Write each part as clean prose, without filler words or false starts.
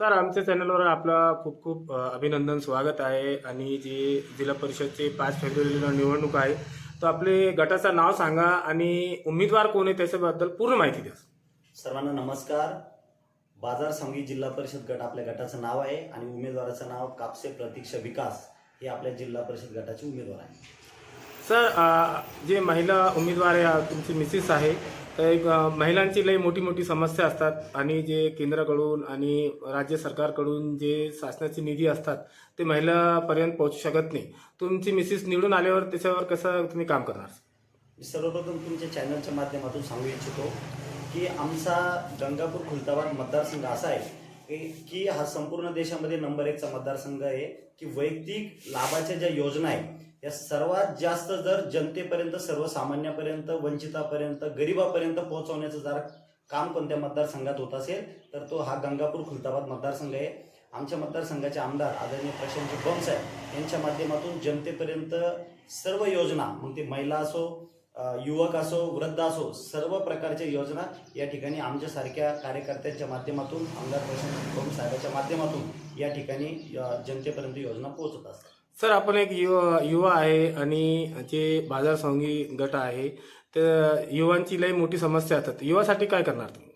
Sir, आमच्या चॅनलवर आपलं खूप खूप अभिनंदन स्वागत आहे. आणि जी जिल्हा परिषदची 5 फेब्रुवारीला निवडणूक आहे, तर आपले गटाचं नाव सांगा आणि उमेदवार कोण आहे त्याच्याबद्दल पूर्ण माहिती द्या. सर्वांना नमस्कार. बाजार सांगवी जिल्हा परिषद गट आपल्या गटाचं नाव आहे आणि उमेदवाराचं नाव कापसे प्रतीक्षा विकास हे आपल्या जिल्हा परिषद गटाचे उमेदवार आहे. सर, जे महिला उमेदवार आहे तुमची मिसेस आहे, तर एक महिलांची लई मोठी मोठी समस्या असतात आणि जे केंद्राकडून आणि राज्य सरकारकडून जे शासनाची निधी असतात ते महिलापर्यंत पोहोचू शकत नाही. तुमची मिसेस निवडून आल्यावर त्याच्यावर कसं तुम्ही काम करणार? मी सर्वप्रथम तुमच्या चॅनलच्या माध्यमातून सांगू इच्छितो की आमचा गंगापूर खुलताबाद मतदारसंघ असा आहे की हा संपूर्ण देशामध्ये नंबर 1चा मतदारसंघ आहे की वैयक्तिक लाभाच्या ज्या योजना आहेत या सर्वात जास्त जर जनतेपर्यंत, सर्वसामान्यापर्यंत, वंचितापर्यंत, गरिबापर्यंत पोहोचवण्याचं जर काम कोणत्या मतदारसंघात होत असेल तर तो हा गंगापूर खुलताबाद मतदारसंघ आहे. आमच्या मतदारसंघाचे आमदार आदरणीय प्रशांतजी बम साहेब यांच्या माध्यमातून जनतेपर्यंत सर्व योजना, मग ते महिला असो, युवक असो, वृद्ध असो, सर्व प्रकारच्या योजना या ठिकाणी आमच्यासारख्या कार्यकर्त्यांच्या माध्यमातून, आमदार प्रशांतजी बम साहेबांच्या माध्यमातून या ठिकाणी जनतेपर्यंत योजना पोहोचत असतात. सर, आपण एक युवा आहे आणि जे बाजार सांगी गट आहे, तर युवांची लई मोठी समस्या असतात. युवासाठी काय करणार तुम्ही?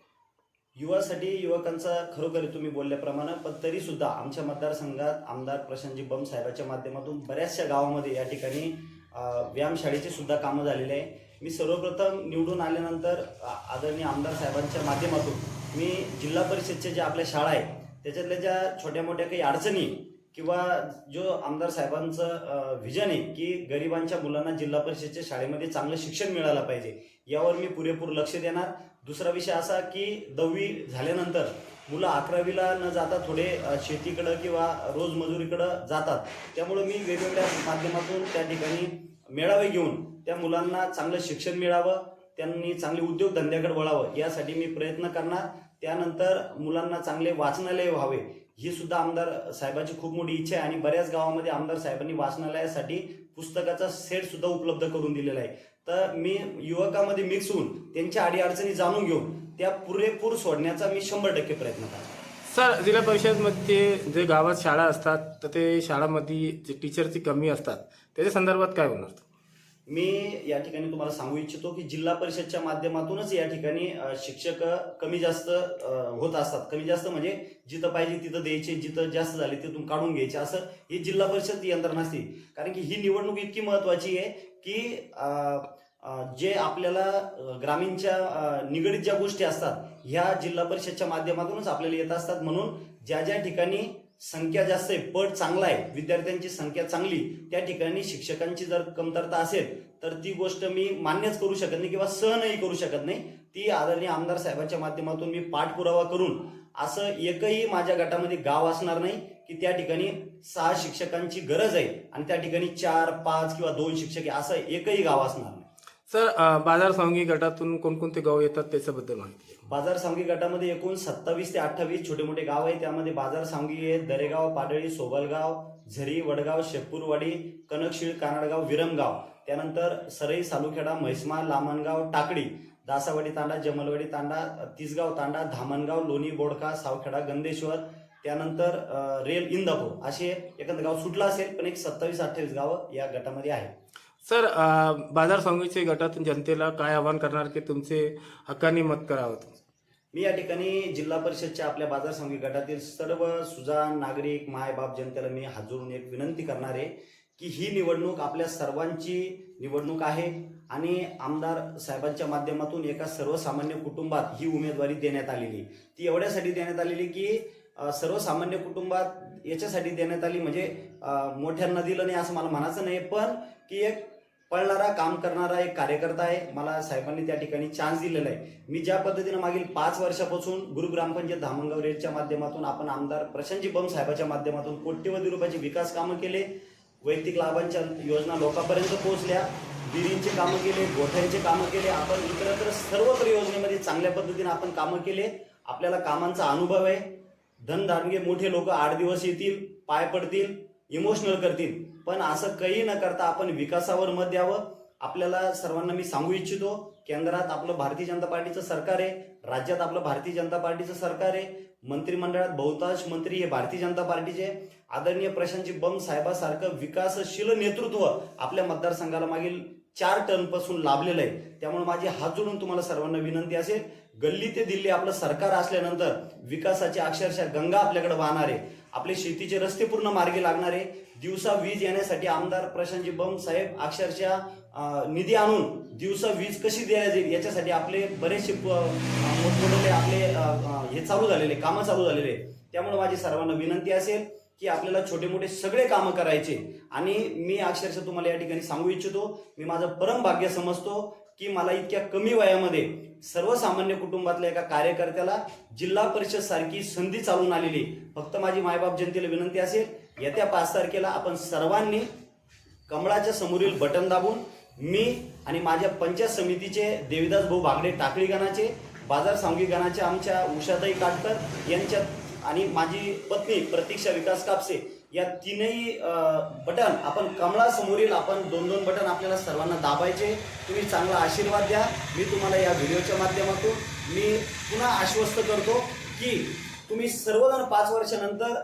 युवासाठी युवकांचा खरोखर तुम्ही बोलल्याप्रमाणे, पण तरी सुद्धा आमच्या मतदारसंघात आमदार प्रशांतजी बम साहेबांच्या माध्यमातून बऱ्याचशा गावामध्ये या ठिकाणी व्यायामशाळेची सुद्धा कामं झालेली आहे. मी सर्वप्रथम निवडून आल्यानंतर आदरणीय आमदार साहेबांच्या माध्यमातून मी जिल्हा परिषदच्या ज्या आपल्या शाळा आहेत त्याच्यातल्या ज्या छोट्या मोठ्या काही अडचणी किंवा जो आमदार साहेबांचं व्हिजन आहे की गरिबांच्या मुलांना जिल्हा परिषदच्या शाळेमध्ये चांगलं शिक्षण मिळालं पाहिजे, यावर मी पुरेपूर लक्ष देणार. दुसरा विषय असा की 10वी झाल्यानंतर मुलं 11वीला न जाता थोडे शेतीकडं किंवा रोजमजुरीकडं जातात, त्यामुळे मी वेगवेगळ्या माध्यमातून त्या ठिकाणी मेळावे घेऊन त्या मुलांना चांगलं शिक्षण मिळावं, त्यांनी चांगले उद्योगधंद्याकडे वळावं यासाठी मी प्रयत्न करणार. त्यानंतर मुलांना चांगले वाचनालय व्हावे ही सुद्धा आमदार साहेबांची खूप मोठी इच्छा आहे आणि बऱ्याच गावामध्ये आमदार साहेबांनी वाचनालयासाठी पुस्तकाचा सेट सुद्धा उपलब्ध करून दिलेला आहे. तर मी युवकामध्ये मिक्स होऊन त्यांच्या अडीअडचणी जाणून घेऊन त्या पुरेपूर सोडण्याचा मी 100% प्रयत्न करतो. सर, जिल्हा परिषदमध्ये जे गावात शाळा असतात तर ते शाळांमध्ये जे टीचरची कमी असतात त्याच्या संदर्भात काय होणार? मी या ठिकाणी तुम्हाला सांगू इच्छितो की जिल्हा परिषदच्या माध्यमातूनच या ठिकाणी शिक्षक कमी जास्त होत असतात. कमी जास्त म्हणजे जिथं पाहिजे तिथं द्यायचे, जिथं जास्त झाले तिथून काढून घ्यायचे, असं ही जिल्हा परिषद यंत्रणा असते. कारण की ही निवडणूक इतकी महत्वाची आहे की जे आपल्याला ग्रामीणच्या निगडीत ज्या गोष्टी असतात ह्या जिल्हा परिषदच्या माध्यमातूनच आपल्याला येत असतात. म्हणून ज्या ज्या ठिकाणी संख्या जास्त आहे, पट चांगला आहे, विद्यार्थ्यांची संख्या चांगली, त्या ठिकाणी शिक्षकांची जर कमतरता असेल तर ती गोष्ट मी मान्यच करू शकत नाही किंवा सहनही करू शकत नाही. ती आदरणीय आमदार साहेबांच्या माध्यमातून मी पाठपुरावा करून असं एकही माझ्या गटामध्ये गाव असणार नाही की त्या ठिकाणी 6 शिक्षकांची गरज आहे आणि त्या ठिकाणी 4, 5 किंवा 2 शिक्षक आहे, असं एकही गाव असणार नाही. सर, बाजार सांगी गटातून कोणकोणते गाव येतात त्याच्याबद्दल माहिती? बाजार सांगी गटामध्ये एकूण 27 ते 28 छोटे मोठे गाव आहे. त्यामध्ये बाजार सांगी आहे, दरेगाव, पाडळी, सोबलगाव, झरी, वडगाव, शेपूरवाडी, कनकशीळ, कानडगाव, विरमगाव, त्यानंतर सरई, सालुखेडा, म्हैसमा, लामणगाव, टाकडी, दासावाडी तांडा, जमलवाडी तांडा, तिसगाव तांडा, धामणगाव, लोणी, बोडका, सावखेडा, गंदेश्वर, त्यानंतर रेल, इंदापूर, असे एखादं गाव सुटलं असेल, पण एक 27-28 गावं या गटामध्ये आहे. सर, बाजार सांगीचे गटातून जनतेला काय आवाहन करणार की तुमचे हक्काने मत करावं? मी या ठिकाणी जिल्हा परिषदच्या आपल्या बाजार सांगी गटातील सर्व सुजाण नागरिक, मायबाप जनतेला मी हात जोडून एक विनंती करणार आहे की ही निवडणूक आपल्या सर्वांची निवडणूक आहे आणि आमदार साहेबांच्या माध्यमातून एका सर्वसामान्य कुटुंबात ही उमेदवारी देण्यात आलेली. ती एवढ्यासाठी देण्यात आलेली की सर्वसामान्य कुटुंबात याच्यासाठी देण्यात आली म्हणजे मोठ्यांना दिलं नाही असं मला म्हणायचं नाही, पण की एक पळणारा काम करणारा एक कार्यकर्ता आहे. मला साहेबांनी त्या ठिकाणी चान्स दिलेला आहे. मी ज्या पद्धतीने मागील 5 वर्षापासून गुरु ग्रामपंचायत धामणगाव रेलच्या माध्यमातून आपण आमदार प्रशांतजी बम साहेबांच्या माध्यमातून कोट्यवधी रुपयाचे विकास कामं केले, वैयक्तिक लाभांच्या योजना लोकांपर्यंत पोहोचल्या, विहिरींचे कामं केले, गोठ्यांचे कामं केले, आपण इतरत्र सर्व योजनेमध्ये चांगल्या पद्धतीने आपण कामं केले. आपल्याला कामांचा अनुभव आहे. धनधानगे मोठे लोक 8 दिवस येतील, पाय पडतील, इमोशनल करतील, पण असं काही न करता आपण विकासावर मत द्यावं. आपल्याला सर्वांना मी सांगू इच्छितो, केंद्रात आपलं भारतीय जनता पार्टीचं सरकार आहे, राज्यात आपलं भारतीय जनता पार्टीचं सरकार आहे, मंत्रिमंडळात बहुतांश मंत्री हे भारतीय जनता पार्टीचे. आदरणीय प्रशांतजी बम साहेबासारखं विकासशील नेतृत्व आपल्या मतदारसंघाला मागील 4 टर्म पासून लाभलेलं आहे. त्यामुळे माझी हात जोडून तुम्हाला सर्वांना विनंती असेल, गल्ली ते दिल्ली आपलं सरकार असल्यानंतर विकासाची अक्षरशः गंगा आपल्याकडे वाहणार आहे. आपले शेतीचे रस्ते पूर्ण मार्गी लागणार आहे. दिवसा वीज येण्यासाठी आमदार प्रशांतजी बम साहेब अक्षरशः निधी आणून दिवसा वीज कशी द्यायला जाईल याच्यासाठी आपले बरेचसे मोठमोठे आपले हे चालू झालेले कामं चालू झालेले. त्यामुळे माझी सर्वांना विनंती असेल की आपल्याला छोटे मोठे सगळे कामं करायचे. आणि मी अक्षरशः तुम्हाला या ठिकाणी सांगू इच्छितो, मी माझं परम भाग्य समजतो की मला इतक्या कमी वयामध्ये सर्वसामान्य कुटुंबातल्या एका कार्यकर्त्याला जिल्हा परिषद सारखी संधी चालून आलेली. फक्त माझी मायबाप जनतेला विनंती असेल, येत्या 5 तारखेला आपण सर्वांनी कमळाच्या समोरील बटन दाबून मी आणि माझ्या पंचायत समितीचे देविदास भाऊ भागडे टाकळी गणाचे, बाजार सांघिक गणाचे आमच्या उषाताई काटकर यांच्यात आणि माझी पत्नी प्रतीक्षा विकास कापसे या तीनही बटन आपण कमळासमोरील आपण 2-2 बटन आपल्याला सर्वांना दाबायचे. तुम्ही चांगला आशीर्वाद द्या. मी तुम्हाला या व्हिडिओच्या माध्यमातून मी पुन्हा आश्वस्त करतो की तुम्ही सर्वजण 5 वर्षानंतर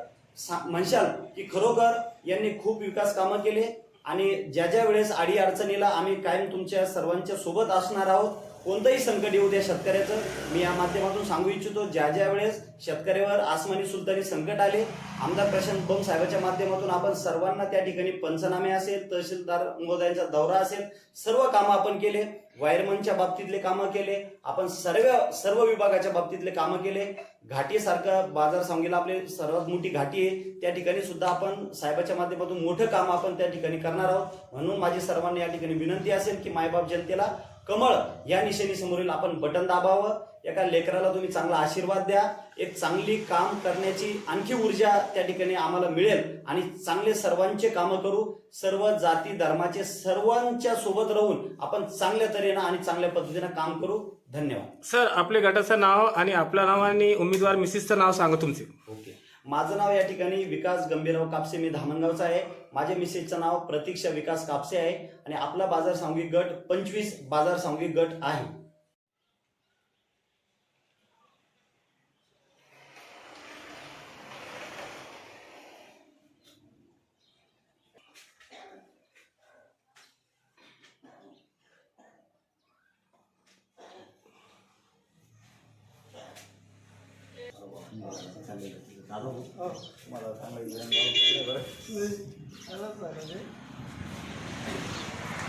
म्हणशाल की खरोखर यांनी खूप विकास कामं केले आणि ज्या ज्या वेळेस अडी अडचणीला आम्ही कायम तुमच्या सर्वांच्या सोबत असणार आहोत. कोणतंही संकट येऊ द्या शेतकऱ्याचं, मी या माध्यमातून सांगू इच्छितो, ज्या ज्या वेळेस शेतकऱ्यावर आसमानी सुलतानी संकट आले, आमदार प्रशांत बम साहेबांच्या माध्यमातून आपण सर्वांना त्या ठिकाणी पंचनामे असेल, तहसीलदार महोदयांचा दौरा असेल, सर्व कामं आपण केले. वायरमनच्या बाबतीतले कामं केले, आपण सर्व विभागाच्या बाबतीतले कामं केले. घाटीसारखं बाजार सांगीला आपली सर्वात मोठी घाटी आहे, त्या ठिकाणी सुद्धा आपण साहेबाच्या माध्यमातून मोठं काम आपण त्या ठिकाणी करणार आहोत. म्हणून माझी सर्वांना या ठिकाणी विनंती असेल की मायबाप जनतेला कमळ या निशाणी समोरील आपण बटन दाबावं. एका लेकराला तुम्ही चांगला आशीर्वाद द्या. एक चांगली काम करण्याची आणखी ऊर्जा त्या ठिकाणी आम्हाला मिळेल आणि चांगले सर्वांचे कामं करू. सर्व जाती धर्माचे सर्वांच्या सोबत राहून आपण चांगल्या तऱ्हेनं आणि चांगल्या पद्धतीनं काम करू. धन्यवाद. सर, आपल्या गटाचं नाव आणि आपलं नाव आणि उमेदवार मिसेसचं नाव सांगा तुमचे. ओके, माझं नाव या ठिकाणी विकास गंभीरराव कापसे, मी धामणगावचा आहे. माझ्या मिसेसचं नाव प्रतीक्षा विकास कापसे आहे आणि आपला बाजार सांघिक गट 25 बाजार सांघिक गट आहे. मला चांगलं